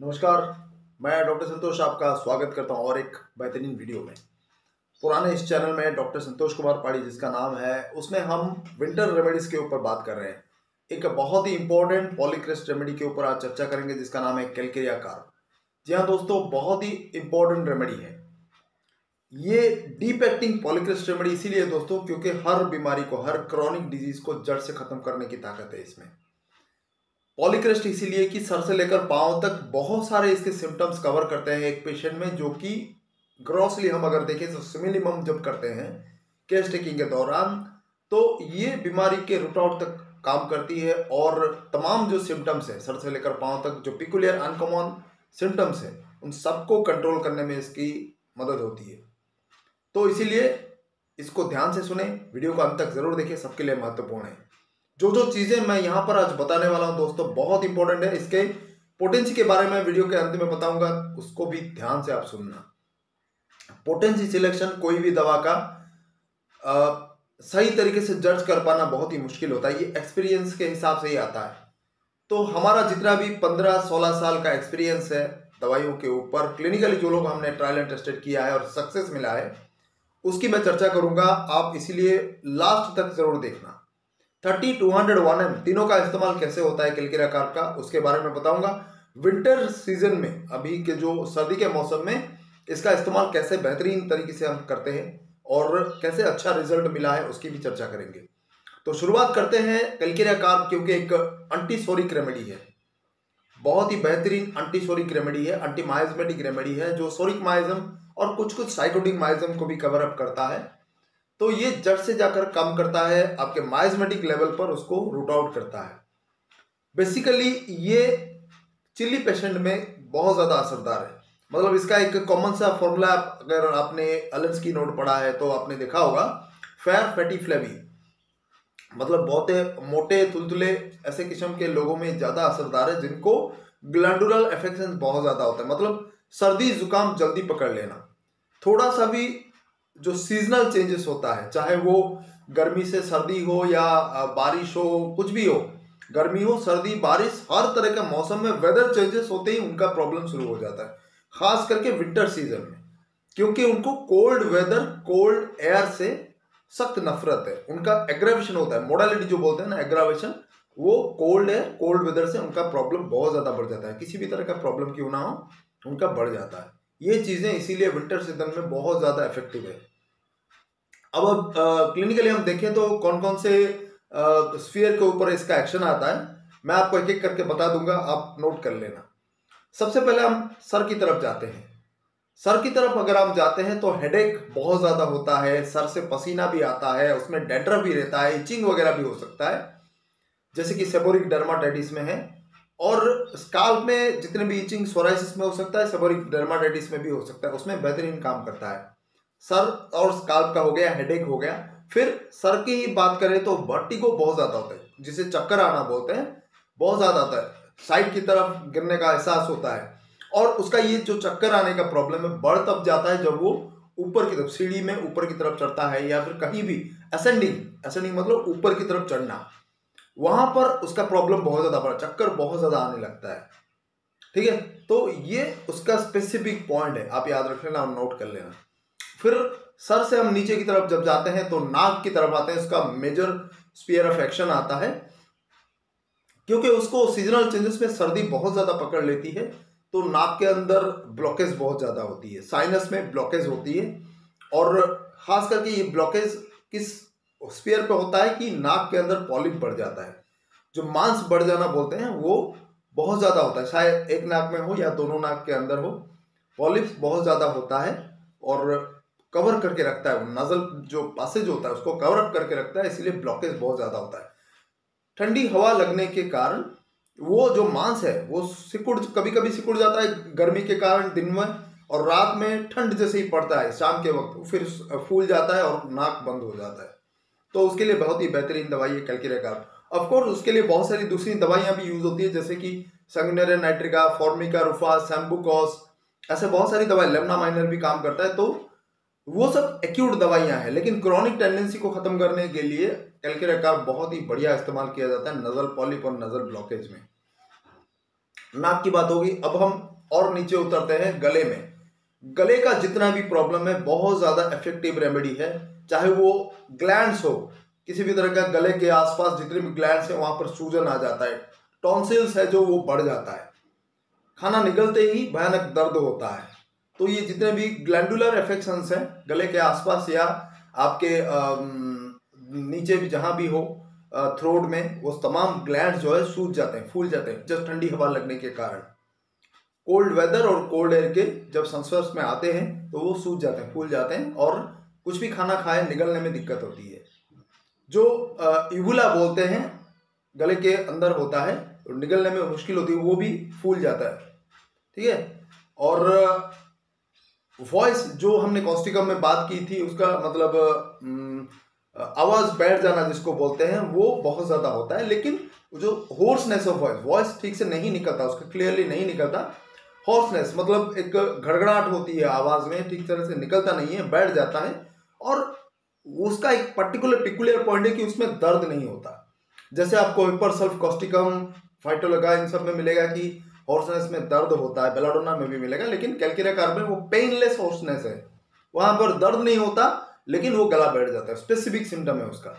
नमस्कार। मैं डॉक्टर संतोष आपका स्वागत करता हूं और एक बेहतरीन वीडियो में। पुराने इस चैनल में डॉक्टर संतोष कुमार पाड़ी जिसका नाम है, उसमें हम विंटर रेमेडीज के ऊपर बात कर रहे हैं। एक बहुत ही इंपॉर्टेंट पॉलीक्रेस्ट रेमेडी के ऊपर आज चर्चा करेंगे जिसका नाम है कैलकेरिया कार्प। जी हाँ दोस्तों, बहुत ही इंपॉर्टेंट रेमेडी है ये। डीप एक्टिंग पॉलीक्रेस्ट रेमेडी इसीलिए है दोस्तों क्योंकि हर बीमारी को, हर क्रॉनिक डिजीज को जड़ से खत्म करने की ताकत है इसमें। पॉलीक्रेस्ट इसीलिए कि सर से लेकर पांव तक बहुत सारे इसके सिम्टम्स कवर करते हैं एक पेशेंट में, जो कि ग्रॉसली हम अगर देखें तो मिनिमम जब करते हैं केस टेकिंग के दौरान, तो ये बीमारी के रूट आउट तक काम करती है। और तमाम जो सिम्टम्स है सर से लेकर पांव तक, जो पिकुलियर अनकॉमन सिम्टम्स है, उन सबको कंट्रोल करने में इसकी मदद होती है। तो इसीलिए इसको ध्यान से सुने, वीडियो को अंत तक जरूर देखें, सबके लिए महत्वपूर्ण है। जो जो चीजें मैं यहाँ पर आज बताने वाला हूँ दोस्तों बहुत इंपॉर्टेंट है। इसके पोटेंसी के बारे में वीडियो के अंत में बताऊंगा, उसको भी ध्यान से आप सुनना। पोटेंसी सिलेक्शन कोई भी दवा का सही तरीके से जज कर पाना बहुत ही मुश्किल होता है, ये एक्सपीरियंस के हिसाब से ही आता है। तो हमारा जितना भी 15-16 साल का एक्सपीरियंस है दवाइयों के ऊपर, क्लिनिकली जो लोग हमने ट्रायल एंड टेस्टेड किया है और सक्सेस मिला है, उसकी मैं चर्चा करूंगा। आप इसीलिए लास्ट तक जरूर देखना। 30, 200, 1M तीनों का इस्तेमाल कैसे होता है कैलकेरिया कार्प का, उसके बारे में बताऊंगा। विंटर सीजन में, अभी के जो सर्दी के मौसम में, इसका इस्तेमाल कैसे बेहतरीन तरीके से हम करते हैं और कैसे अच्छा रिजल्ट मिला है उसकी भी चर्चा करेंगे। तो शुरुआत करते हैं कैलकेरिया कार्प, क्योंकि एक एंटीसोरिक रेमेडी है, बहुत ही बेहतरीन एंटीसोरिक रेमेडी है, एंटी माइजमेटिक रेमेडी है, जो सोरिक माइज्म और कुछ कुछ साइटोटिक माइज्म को भी कवर अप करता है। तो ये जड़ से जाकर काम करता है, आपके माइजमेटिक लेवल पर उसको रूट आउट करता है। बेसिकली ये चिली पेशेंट में बहुत ज्यादा असरदार है। मतलब इसका एक कॉमन सा फॉर्मूला, अगर आपने अलेंस्की नोट पढ़ा है तो आपने देखा होगा, फेयर फैटी फ्लेवी, मतलब बहुत मोटे तुलतुले ऐसे किस्म के लोगों में ज्यादा असरदार है, जिनको ग्लैंडुलर अफेक्शन बहुत ज्यादा होता है। मतलब सर्दी जुकाम जल्दी पकड़ लेना, थोड़ा सा भी जो सीजनल चेंजेस होता है, चाहे वो गर्मी से सर्दी हो या बारिश हो, कुछ भी हो, गर्मी हो सर्दी बारिश, हर तरह के मौसम में वेदर चेंजेस होते ही उनका प्रॉब्लम शुरू हो जाता है, खास करके विंटर सीजन में, क्योंकि उनको कोल्ड वेदर, कोल्ड एयर से सख्त नफरत है। उनका एग्रावेशन होता है, मोडालिटी जो बोलते हैं ना, एग्रावेशन, वो कोल्ड एयर, कोल्ड वेदर से उनका प्रॉब्लम बहुत ज्यादा बढ़ जाता है। किसी भी तरह का प्रॉब्लम क्यों ना हो, उनका बढ़ जाता है। ये चीजें इसीलिए विंटर सीजन में बहुत ज्यादा इफेक्टिव है। अब क्लिनिकली हम देखें तो कौन कौन से स्फीयर के ऊपर इसका एक्शन आता है, मैं आपको एक एक करके बता दूंगा, आप नोट कर लेना। सबसे पहले हम सर की तरफ जाते हैं। सर की तरफ अगर हम जाते हैं तो हेडेक बहुत ज्यादा होता है, सर से पसीना भी आता है, उसमें डैंड्रफ भी रहता है, इचिंग वगैरह भी हो सकता है, जैसे कि सेबोरिक डर्माटाइटिस में है। और स्काल्प में जितने भी इचिंग सोराइसिस में हो सकता है, सेबोरिक डर्माटाइटिस में भी हो सकता है, उसमें बेहतरीन काम करता है। सर और स्काल्प का हो गया, हेडेक हो गया। फिर सर की ही बात करें तो वर्टिगो बहुत ज्यादा होता है, जिसे चक्कर आना बोलते हैं, बहुत ज्यादा आता है, साइड की तरफ गिरने का एहसास होता है। और उसका ये जो चक्कर आने का प्रॉब्लम है, बढ़ तब जाता है जब वो ऊपर की तरफ, सीढ़ी में ऊपर की तरफ चढ़ता है, या फिर कहीं भी असेंडिंग मतलब ऊपर की तरफ चढ़ना, वहां पर उसका प्रॉब्लम बहुत ज्यादा बढ़ा, चक्कर बहुत ज्यादा आने लगता है। ठीक है, तो ये उसका स्पेसिफिक पॉइंट है, आप याद रख लेना और नोट कर लेना। फिर सर से हम नीचे की तरफ जब जाते हैं तो नाक की तरफ आते हैं, उसका मेजर स्फीयर ऑफ एक्शन आता है, क्योंकि उसको सीजनल चेंजेस में सर्दी बहुत ज्यादा पकड़ लेती है, तो नाक के अंदर ब्लॉकेज बहुत ज्यादा होती है, साइनस में ब्लॉकेज होती है। और खास करके ये ब्लॉकेज किस स्फीयर पे होता है कि नाक के अंदर पॉलिप बढ़ जाता है, जो मांस बढ़ जाना बोलते हैं, वो बहुत ज्यादा होता है, शायद एक नाक में हो या दोनों नाक के अंदर हो, पॉलिप्स बहुत ज्यादा होता है और कवर करके रखता है, नजल जो पैसेज होता है उसको कवर अप करके रखता है, इसलिए ब्लॉकेज बहुत ज्यादा होता है। ठंडी हवा लगने के कारण वो जो मांस है वो सिकुड़, कभी कभी सिकुड़ जाता है गर्मी के कारण दिन में, और रात में ठंड जैसे ही पड़ता है शाम के वक्त फिर फूल जाता है और नाक बंद हो जाता है। तो उसके लिए बहुत ही बेहतरीन दवाई है कैलकेरिया कार्प। ऑफ कोर्स उसके लिए बहुत सारी दूसरी दवाइयां भी यूज होती है, जैसे कि संगनेरिया नाइट्रिका, फॉर्मिका रूफा, सैम्बुकॉस, ऐसे बहुत सारी दवाई, लेमना माइनर भी काम करता है। तो वो सब एक्यूट दवाइयां हैं, लेकिन क्रॉनिक टेंडेंसी को खत्म करने के लिए कैलकेरिया कार्प बहुत ही बढ़िया इस्तेमाल किया जाता है नजल पॉलिप और नजल ब्लॉकेज में। नाक की बात होगी। अब हम और नीचे उतरते हैं गले में। गले का जितना भी प्रॉब्लम है बहुत ज़्यादा इफेक्टिव रेमेडी है, चाहे वो ग्लैंड्स हो, किसी भी तरह का गले के आसपास जितने भी ग्लैंड्स हैं वहाँ पर सूजन आ जाता है, टॉन्सिल्स है जो वो बढ़ जाता है, खाना निगलते ही भयानक दर्द होता है। तो ये जितने भी ग्लैंडुलर इन्फेक्शंस हैं गले के आसपास या आपके नीचे भी जहाँ भी हो थ्रोट में, वो तमाम ग्लैंड्स जो है सूज जाते हैं, फूल जाते हैं, जस्ट ठंडी हवा लगने के कारण। कोल्ड वेदर और कोल्ड एयर के जब संस्पर्श में आते हैं तो वो सूज जाते हैं, फूल जाते हैं और कुछ भी खाना खाए निगलने में दिक्कत होती है। जो इबुला बोलते हैं गले के अंदर होता है, निगलने में मुश्किल होती है, वो भी फूल जाता है, ठीक है। और वॉइस जो हमने कॉस्टिकम में बात की थी, उसका मतलब आवाज बैठ जाना जिसको बोलते हैं, वो बहुत ज्यादा होता है। लेकिन जो होर्सनेस ऑफ वॉइस ठीक से नहीं निकलता, उसका क्लियरली नहीं निकलता। हॉर्सनेस मतलब एक घड़घड़ाहट होती है आवाज में, ठीक तरह से निकलता नहीं है, बैठ जाता है। और उसका एक पिकुलियर पॉइंट है कि उसमें दर्द नहीं होता। जैसे आपको हिपर सल्फ कॉस्टिकम फाइटोलगा इन सब में मिलेगा कि हॉर्सनेस में दर्द होता है, बेलाडोना में भी मिलेगा, लेकिन कैलकेरिया कार्ब में वो पेनलेस हॉर्सनेस है, वहां पर दर्द नहीं होता लेकिन वो गला बैठ जाता है, स्पेसिफिक सिम्टम है उसका।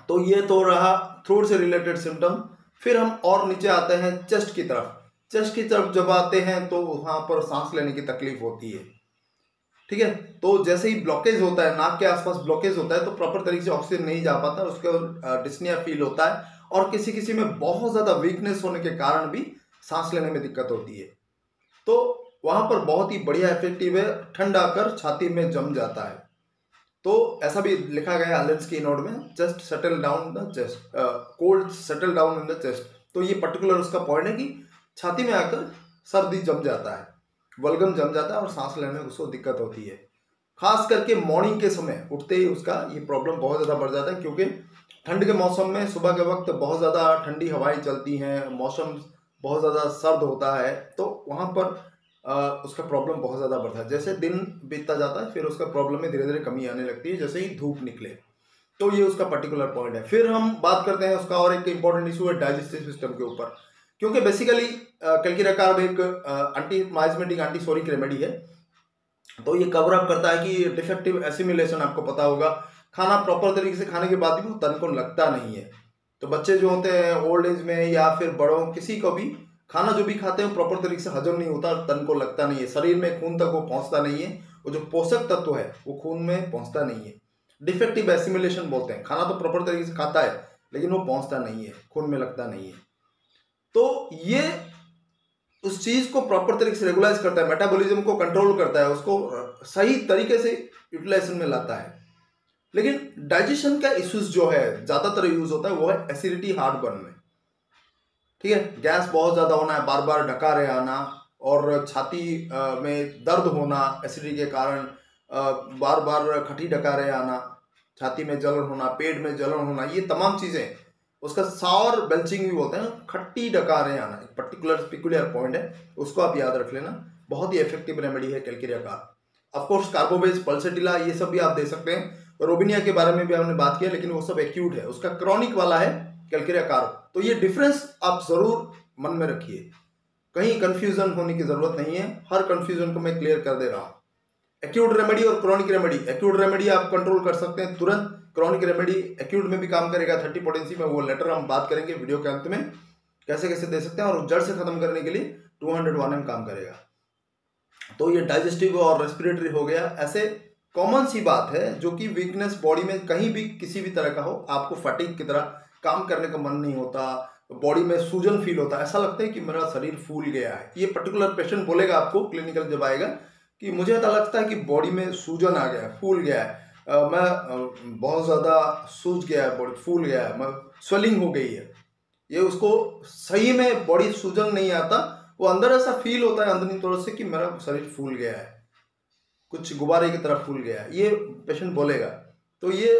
तो ये तो रहा थ्रोट से रिलेटेड सिम्टम। फिर हम और नीचे आते हैं चेस्ट की तरफ। चेस्ट की तरफ जब आते हैं तो वहां पर सांस लेने की तकलीफ होती है, ठीक है। तो जैसे ही ब्लॉकेज होता है, नाक के आसपास ब्लॉकेज होता है, तो प्रॉपर तरीके से ऑक्सीजन नहीं जा पाता, उसका डिस्निया फील होता है। और किसी किसी में बहुत ज्यादा वीकनेस होने के कारण भी सांस लेने में दिक्कत होती है। तो वहां पर बहुत ही बढ़िया इफेक्टिव है, ठंड आकर छाती में जम जाता है। तो ऐसा भी लिखा गया है एलेंस की नोट में, just settle down the chest, cold settle down in the chest. तो ये पर्टिकुलर उसका पॉइंट है कि छाती में आकर सर्दी जम जाता है, बलगम जम जाता है और सांस लेने में उसको दिक्कत होती है। खास करके मॉर्निंग के समय उठते ही उसका ये प्रॉब्लम बहुत ज़्यादा बढ़ जाता है, क्योंकि ठंड के मौसम में सुबह के वक्त बहुत ज़्यादा ठंडी हवाएं चलती हैं, मौसम बहुत ज़्यादा सर्द होता है, तो वहाँ पर उसका प्रॉब्लम बहुत ज़्यादा बढ़ता है। जैसे दिन बीतता जाता है फिर उसका प्रॉब्लम में धीरे धीरे कमी आने लगती है, जैसे ही धूप निकले। तो ये उसका पर्टिकुलर पॉइंट है। फिर हम बात करते हैं उसका और एक इंपॉर्टेंट इशू है डाइजेस्टिव सिस्टम के ऊपर, क्योंकि बेसिकली कैलकेरिया कार्ब एक एंटी माइजमेटिक एंटीसोरिक रेमेडी है। तो ये कवर अप करता है कि डिफेक्टिव एसिमिलेशन, आपको पता होगा, खाना प्रॉपर तरीके से खाने के बाद भी वो तन को लगता नहीं है। तो बच्चे जो होते हैं ओल्ड एज में या फिर बड़ों, किसी को भी खाना जो भी खाते हैं प्रॉपर तरीके से हजम नहीं होता, तन को लगता नहीं है, शरीर में खून तक वो पहुंचता नहीं है, वो जो पोषक तत्व है वो खून में पहुंचता नहीं है। डिफेक्टिव एसिमिलेशन बोलते हैं। खाना तो प्रॉपर तरीके से खाता है लेकिन वो पहुंचता नहीं है, खून में लगता नहीं है। तो ये उस चीज को प्रॉपर तरीके से रेगुलाइज करता है, मेटाबॉलिज्म को कंट्रोल करता है, उसको सही तरीके से यूटिलाइजेशन में लाता है। लेकिन डाइजेशन का इश्यूज जो है ज्यादातर यूज होता है वो है एसिडिटी, हार्टबर्न में, ठीक है। गैस बहुत ज्यादा होना है, बार बार डकारे आना और छाती में दर्द होना एसिडिटी के कारण, बार बार खटी डकारे आना, छाती में जलन होना, पेट में जलन होना, ये तमाम चीजें, उसका सावर बेल्चिंग भी बोलते हैं, खट्टी डकारें आना एक पर्टिकुलर पिकुलियर पॉइंट है, उसको आप याद रख लेना। बहुत ही इफेक्टिव रेमेडी है कैलकेरिया कार्ब। ऑफकोर्स कार्बोबेज, पल्सेटिला, ये सब भी आप दे सकते हैं। रोबिनिया के बारे में भी हमने बात किया, लेकिन वो सब एक्यूट है, उसका क्रॉनिक वाला है कैलकेरिया कार्ब। तो ये डिफरेंस आप जरूर मन में रखिए, कहीं कंफ्यूजन होने की जरूरत नहीं है, हर कंफ्यूजन को मैं क्लियर कर दे रहा हूँ। एक्यूट रेमेडी और क्रॉनिक रेमेडी, एक्यूट रेमेडी आप कंट्रोल कर सकते हैं तुरंत, क्रॉनिक रेमेडी एक्यूट में भी काम करेगा 30 पोटेंसी में, वो लेटर हम बात करेंगे वीडियो के अंत में, कैसे कैसे दे सकते हैं, और जड़ से खत्म करने के लिए 201 काम करेगा। तो ये डाइजेस्टिव और रेस्पिरेटरी हो गया। ऐसे कॉमन सी बात है जो कि वीकनेस बॉडी में कहीं भी किसी भी तरह का हो, आपको फटीग की तरह काम करने का मन नहीं होता, बॉडी में सूजन फील होता है, ऐसा लगता है कि मेरा शरीर फूल गया है। ये पर्टिकुलर पेशेंट बोलेगा आपको क्लिनिकल जब आएगा कि मुझे ऐसा लगता है कि बॉडी में सूजन आ गया है, फूल गया है, मैं बहुत ज़्यादा सूज गया है, बॉडी फूल गया है, मैं स्वेलिंग हो गई है। ये उसको सही में बॉडी सूजन नहीं आता, वो अंदर ऐसा फील होता है अंदरूनी तौर से कि मेरा शरीर फूल गया है, कुछ गुब्बारे की तरह फूल गया है, ये पेशेंट बोलेगा। तो ये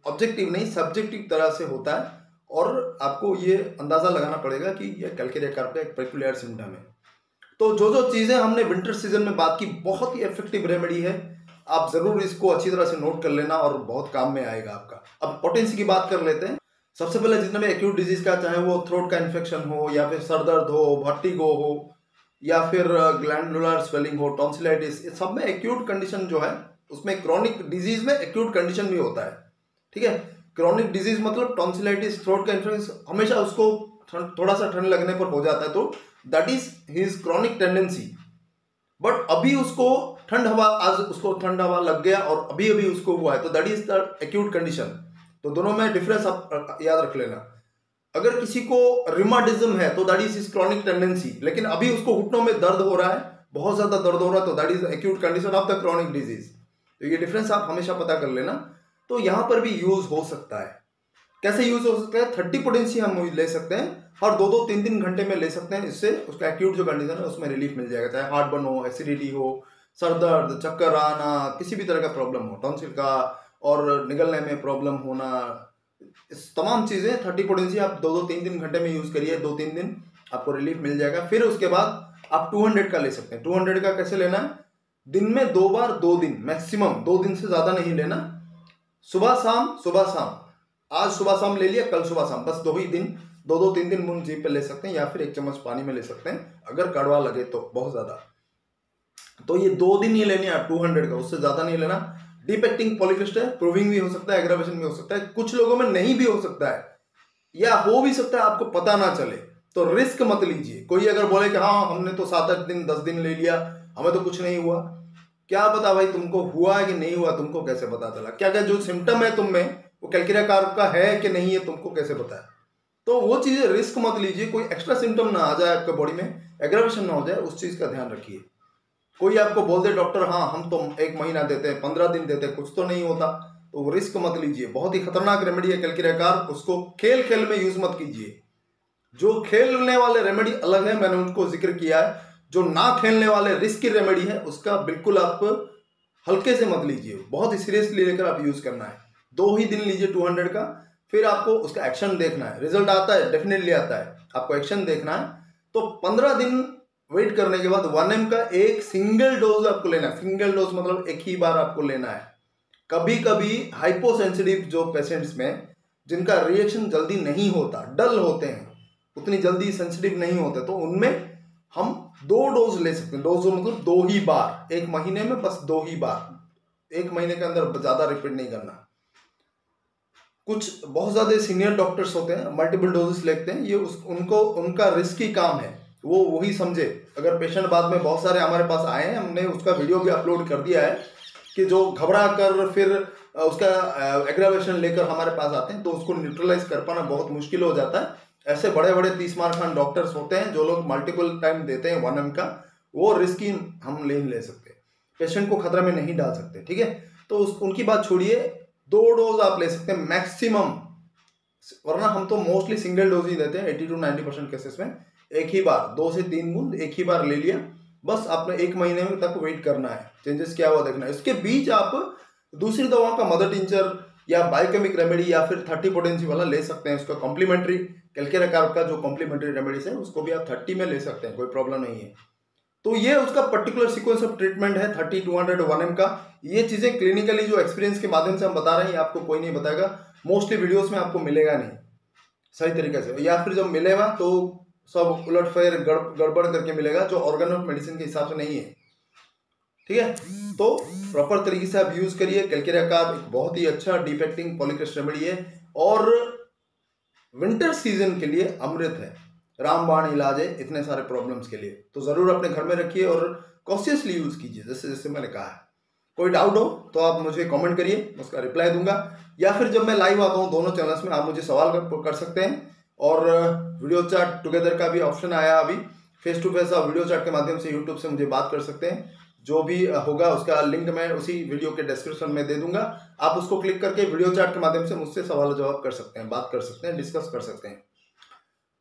ऑब्जेक्टिव नहीं सब्जेक्टिव तरह से होता है, और आपको ये अंदाज़ा लगाना पड़ेगा कि ये कैलकेरिया कार्ब का एक पेक्युलियर सिम्टम है। तो जो जो चीज़ें हमने विंटर सीजन में बात की, बहुत ही इफेक्टिव रेमेडी है, आप ज़रूर इसको अच्छी तरह से नोट कर लेना और बहुत काम में आएगा आपका। अब पोटेंसी की बात कर लेते हैं। सबसे पहले जितने भी एक्यूट डिजीज का, चाहे वो थ्रोट का इन्फेक्शन हो या फिर सर दर्द हो, वर्टिगो हो या फिर ग्लैंडुलर स्वेलिंग हो, टॉन्सिलाइटिस, ये सब में एक्यूट कंडीशन जो है उसमें क्रॉनिक डिजीज में एक्यूट कंडीशन भी होता है। ठीक है, क्रॉनिक डिजीज मतलब टॉन्सिलाइटिस, थ्रोट का इन्फेक्शन, हमेशा उसको थोड़ा सा ठंड लगने पर हो जाता है, तो that is his chronic tendency. But अभी उसको ठंड हवा, आज उसको ठंड हवा लग गया और अभी अभी उसको हुआ है, तो that is the acute condition. तो दोनों में डिफरेंस आप याद रख लेना। अगर किसी को रिमाटिज्म है तो that is his chronic tendency, लेकिन अभी उसको घुटनों में दर्द हो रहा है, बहुत ज्यादा दर्द हो रहा है, तो that is acute condition of the chronic disease. तो ये डिफरेंस आप हमेशा पता कर लेना। तो यहां पर भी यूज हो सकता है। कैसे यूज हो सकता है? 30 पोटेंसी हम ले सकते हैं और 2-2, 3-3 घंटे में ले सकते हैं। इससे उसका एक्यूट जो कंडीशन है उसमें रिलीफ मिल जाएगा, चाहे हार्ट बर्न हो, एसिडिटी हो, सर दर्द, चक्कर आना, किसी भी तरह का प्रॉब्लम हो, टॉन्सिल का और निगलने में प्रॉब्लम होना, इस तमाम चीजें 30 पोटेंसी आप 2-2, 3-3 घंटे में यूज करिए, 2-3 दिन आपको रिलीफ मिल जाएगा। फिर उसके बाद आप 200 का ले सकते हैं। 200 का कैसे लेना है? दिन में 2 बार 2 दिन, मैक्सिमम 2 दिन से ज्यादा नहीं लेना। सुबह शाम, सुबह शाम, आज सुबह शाम ले लिया, कल सुबह शाम, बस 2 ही दिन, 2-2, 3 दिन बूंद जीभ पे ले सकते हैं या फिर 1 चम्मच पानी में ले सकते हैं अगर कड़वा लगे तो बहुत ज्यादा। तो ये 2 दिन ही लेने हैं 200 का, उससे ज्यादा नहीं लेना। डीप एक्टिंग पॉलीक्रिस्टल है, प्रूविंग भी हो सकता है, एग्रावेशन भी हो सकता है, कुछ लोगों में नहीं भी हो सकता है या हो भी सकता है आपको पता ना चले, तो रिस्क मत लीजिए। कोई अगर बोले कि हाँ हमने तो 7-8 दिन 10 दिन ले लिया, हमें तो कुछ नहीं हुआ, क्या पता भाई तुमको हुआ है कि नहीं हुआ, तुमको कैसे पता चला? क्या क्या जो सिम्टम है तुम में वो कैल्केरिया कार्प का है कि नहीं है, तुमको कैसे पता है? तो वो चीजें रिस्क मत लीजिए, कोई एक्स्ट्रा सिम्टम ना आ जाए आपके बॉडी में, एग्रावेशन ना हो जाए, उस चीज का ध्यान रखिए। कोई आपको बोल दे डॉक्टर हाँ हम तो 1 महीना देते हैं, 15 दिन देते हैं, कुछ तो नहीं होता, तो वो रिस्क मत लीजिए। बहुत ही खतरनाक रेमेडी है कैल्केरिया कार्प, उसको खेल खेल में यूज मत कीजिए। जो खेलने वाले रेमेडी अलग है, मैंने उनको जिक्र किया है। जो ना खेलने वाले रिस्की रेमेडी है उसका बिल्कुल आप हल्के से मत लीजिए, बहुत ही सीरियसली लेकर आप यूज करना है। 2 ही दिन लीजिए 200 का, फिर आपको उसका एक्शन देखना है। रिजल्ट आता है, डेफिनेटली आता है, आपको एक्शन देखना है। तो 15 दिन वेट करने के बाद 1 ml का एक सिंगल डोज आपको लेना है। सिंगल डोज मतलब एक ही बार आपको लेना है। कभी कभी हाइपोसेंसिटिव जो पेशेंट्स में जिनका रिएक्शन जल्दी नहीं होता, डल होते हैं, उतनी जल्दी सेंसिटिव नहीं होते, तो उनमें हम 2 डोज ले सकते हैं। डोज मतलब 2 ही बार, 1 महीने में बस 2 ही बार, 1 महीने के अंदर ज्यादा रिपीट नहीं करना। कुछ बहुत ज्यादा सीनियर डॉक्टर्स होते हैं, मल्टीपल डोजेस लेते हैं, ये उनको उनका रिस्की काम है, वो वही समझे। अगर पेशेंट बाद में बहुत सारे हमारे पास आए हैं, हमने उसका वीडियो भी अपलोड कर दिया है कि जो घबरा कर फिर उसका एग्रावेशन लेकर हमारे पास आते हैं, तो उसको न्यूट्रलाइज कर पाना बहुत मुश्किल हो जाता है। ऐसे बड़े बड़े 30 मार खान डॉक्टर्स होते हैं जो लोग मल्टीपल टाइम देते हैं 1 ml का, वो रिस्की हम नहीं ले सकते, पेशेंट को खतरा में नहीं डाल सकते। ठीक है, तो उनकी बात छोड़िए, 2 डोज आप ले सकते हैं मैक्सिमम, वरना हम तो मोस्टली सिंगल डोज ही देते हैं 80-90% केसेस में। एक ही बार 2 से 3 बूंद एक ही बार ले लिया, बस आपने 1 महीने में तक वेट करना है, चेंजेस क्या हुआ देखना है। इसके बीच आप दूसरी दवाओं का मदर टिंचर या बायोकेमिक रेमेडी या फिर 30 पोटेंसी वाला ले सकते हैं। उसका कॉम्प्लीमेंट्री कैल्केरिया कार्प का जो कॉम्प्लीमेंट्री रेमेडीज है उसको भी आप 30 में ले सकते हैं, कोई प्रॉब्लम नहीं है। तो ये उसका पर्टिकुलर सीक्वेंस ऑफ ट्रीटमेंट है 30, 200, 1 ml का। ये चीजें क्लिनिकली जो एक्सपीरियंस के माध्यम से हम बता रहे हैं, आपको कोई नहीं बताएगा, मोस्टली वीडियोस में आपको मिलेगा नहीं सही तरीके से, या फिर जब मिलेगा तो सब उलटफेर गड़बड़ करके मिलेगा, जो ऑर्गन ऑफ मेडिसिन के हिसाब से नहीं है। ठीक है, तो प्रॉपर तरीके से आप यूज करिए। कैल्केरिया कार्प एक बहुत ही अच्छा डीप एक्टिंग पॉलीक्रिस्टल रेमेडी है और विंटर सीजन के लिए अमृत है, रामबाण इलाज है इतने सारे प्रॉब्लम्स के लिए। तो जरूर अपने घर में रखिए और कॉन्शियसली यूज कीजिए, जैसे जैसे मैंने कहा है। कोई डाउट हो तो आप मुझे कमेंट करिए, उसका रिप्लाई दूंगा, या फिर जब मैं लाइव आता हूँ दोनों चैनल्स में आप मुझे सवाल कर सकते हैं। और वीडियो चैट टुगेदर का भी ऑप्शन आया अभी, फेस टू फेस आप वीडियो चैट के माध्यम से यूट्यूब से मुझे बात कर सकते हैं। जो भी होगा उसका लिंक मैं उसी वीडियो के डिस्क्रिप्शन में दे दूंगा, आप उसको क्लिक करके वीडियो चैट के माध्यम से मुझसे सवाल जवाब कर सकते हैं, बात कर सकते हैं, डिस्कस कर सकते हैं।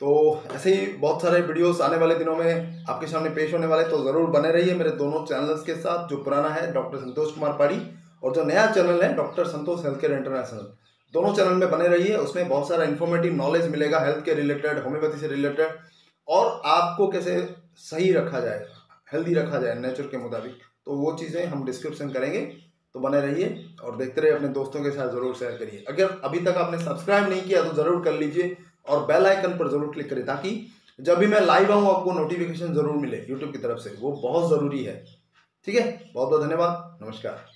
तो ऐसे ही बहुत सारे वीडियोस आने वाले दिनों में आपके सामने पेश होने वाले, तो जरूर बने रहिए मेरे दोनों चैनल्स के साथ। जो पुराना है डॉक्टर संतोष कुमार पाड़ी, और जो नया चैनल है डॉक्टर संतोष हेल्थ केयर इंटरनेशनल, दोनों चैनल में बने रहिए। उसमें बहुत सारा इन्फॉर्मेटिव नॉलेज मिलेगा हेल्थ के रिलेटेड, होम्योपैथी से रिलेटेड, और आपको कैसे सही रखा जाए, हेल्दी रखा जाए नेचर के मुताबिक, तो वो चीज़ें हम डिस्क्रिप्शन करेंगे। तो बने रहिए और देखते रहिए, अपने दोस्तों के साथ ज़रूर शेयर करिए। अगर अभी तक आपने सब्सक्राइब नहीं किया तो ज़रूर कर लीजिए और बेल आइकन पर ज़रूर क्लिक करिए, ताकि जब भी मैं लाइव आऊँ आपको नोटिफिकेशन ज़रूर मिले यूट्यूब की तरफ से, वो बहुत ज़रूरी है। ठीक है, बहुत बहुत धन्यवाद, नमस्कार।